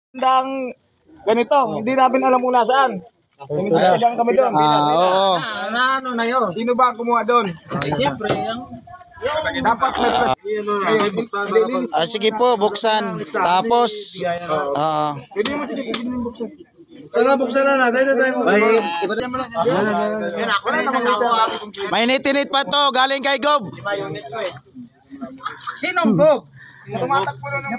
Handang ganito, hindi namin alam kung nasaan. Ilang kami doon. Oo. Ano na yun? Sino ba ang kumuha doon? Ay, siyempre, Dapat Sige po, buksan. Tapos, Pwede mo sige, pwede mo buksan. Sana buksan na natin. may nitinit pa to, galing kay Gob. sinong Bob? Tumatakbo na ng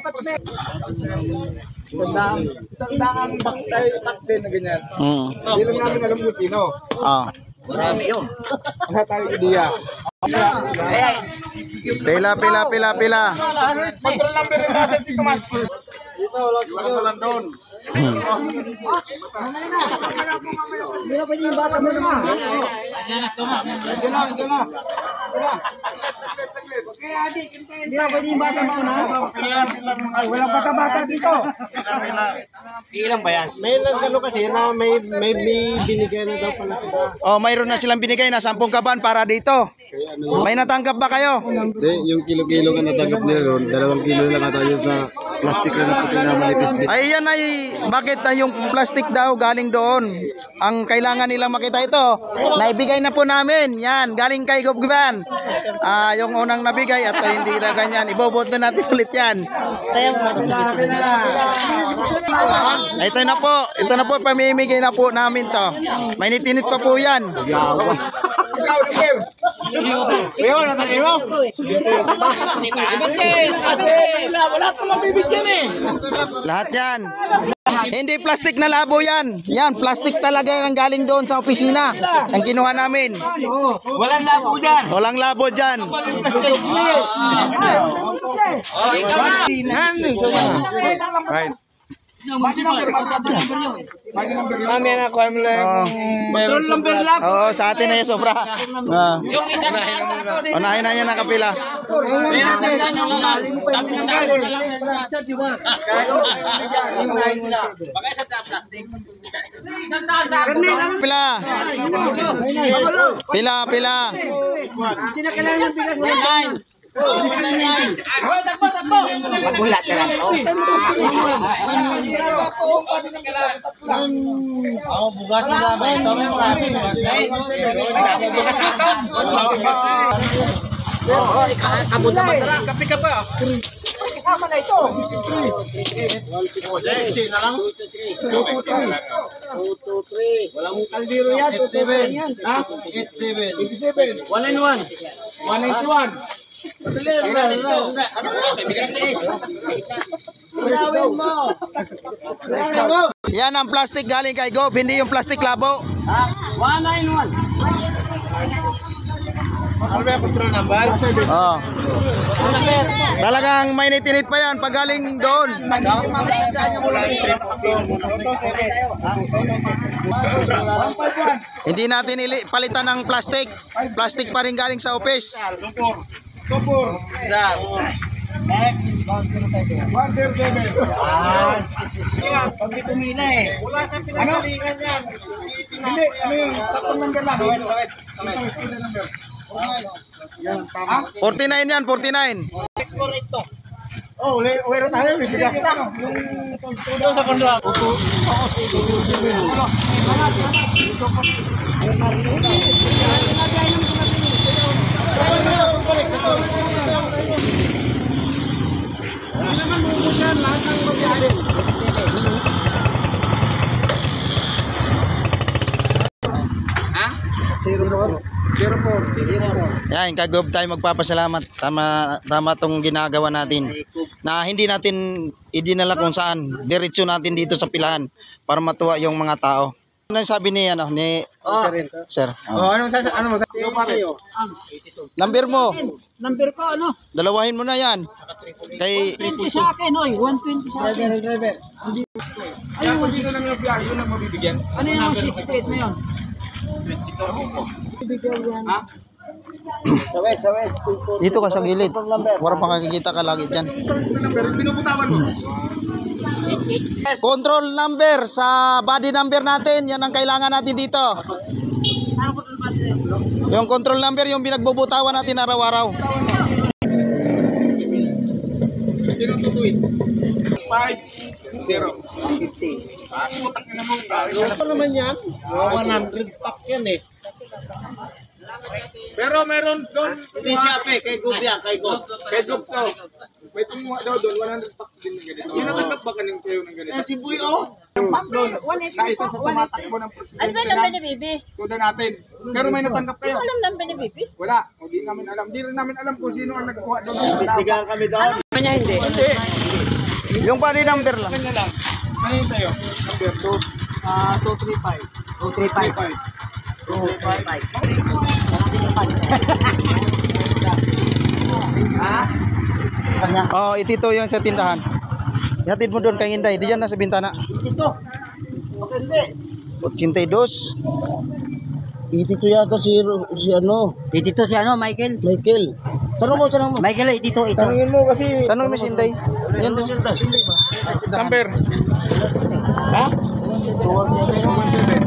isang daang box tayo takte na ganyan. Hindi lang namin alam kung sino. Marami yun. Wala tayong idea. Pila. Control number yung nasa si Tomas. Wala doon. Walang bata-bata dito. Ilan ba yan? May ano kasi na may binigay na daw pala sila. Mayroon na silang binigay na 10 kaban para dito. May natanggap ba kayo? Hindi, yung kilo-kilo ka natanggap nila doon. 2 kilo lang ata yun sa plastic na puti na malipis. Ay yan ay, bakit yung plastic daw galing doon? Ang kailangan nila makita ito. Naibigay na po namin. Yan, galing kay Gobgiban. Yung unang nabigay at hindi na ganyan. Ibobot na natin ulit yan. Ito na po, pamimigay na po namin to. May nitinit pa po yan. Ikaw, Nagel. Ayaw, natangin mo. Kasi wala ko mabibigyan eh. Lahat yan. Hindi plastic na labo yan. Yan, plastic talaga yan ang galing doon sa opisina. Ang kinuha namin. Walang labo dyan. Walang labo dyan. Right. Mami na ko mo lang. Control number lang. Oo, sa atin na yung sobra. Yung isa na Unahin na yan nakapila. may natandaan yung sabi ng tao na lang baka isa na plastic. Pila. Hoy, takbo. Magulat ka lang. Bugas na lang. Ito may marami. Bugas na yun. Bukas ito. Abot na matara. Kapi ka ba? Kasama na ito. Walang kaldero yan. 87 yan. 87. 1 and 1. 191. Yan ang plastic galing kay Gob, hindi yung plastic labo. 191. Ano ba yung control number? Talagang may nitinit pa yan pag galing doon. Hindi natin palitan ng plastic. Plastic pa rin galing sa office. Tupor. Next. 107. Pag di tumila eh. Wala sa pinagalingan yan. Hindi, ano yung tatlong number lang. 49 yan, 49. Export ito. Oh, wala tayo. May bigas na. Yung sa kondo. Yan, kay Gob tayo magpapasalamat. Tama tong ginagawa natin. Na hindi natin idinala kung saan. Diretso natin dito sa pilahan para matuwa yung mga tao. Ano sabi ni Sir? Ano mo? Number mo. Number ko ano? Dalawahin mo na yan. Kay 20 sa akin, oy. 120 sa akin. Driver. Ayun, hindi ko lang yung biyahe. Yun ang mabibigyan. Ano yung ship state na yun? Sa west. dito ka sa gilid. Para makakikita ka lagi dyan. Pinuputawan mo. Control number sa body number natin. Yan ang kailangan natin dito. Yung control number yung binagbubutawan natin araw-araw. Sino tutuin? 5. Zero. Ano naman yan? 100 pack yan eh. Pero meron doon. Hindi siya pe, kay Gob yan, kay Gob. Kay Gob to. May tumuha daw doon, 100 pack din ng ganito. Sino tanggap ba kaning kayo ng ganito? Si Buy oh. Na isa sa tumatakbo ng Ano presidente ba naman ni Bibi? tuda natin. Pero may natanggap kayo. Alam naman ni Bibi? Wala. Hindi namin alam. Hindi rin namin alam kung sino ang nagkuha doon. ng tao. Sigahan kami doon. Kanya hindi. Hindi. Yung body number lang. Kanya lang. Ano yun sa'yo? Number 2. 235. Oh, itito yung sa tindahan. Ihatid mo doon kay Inday. Diyan na sa bintana. Ito. Okay, hindi. 82. Itito yata si ano, Dito si ano, Michael. Michael. Tanong mo. Michael, dito, ito. Tanungin mo kasi Tanong mo si Inday. Yan doon. number. Ha? 217.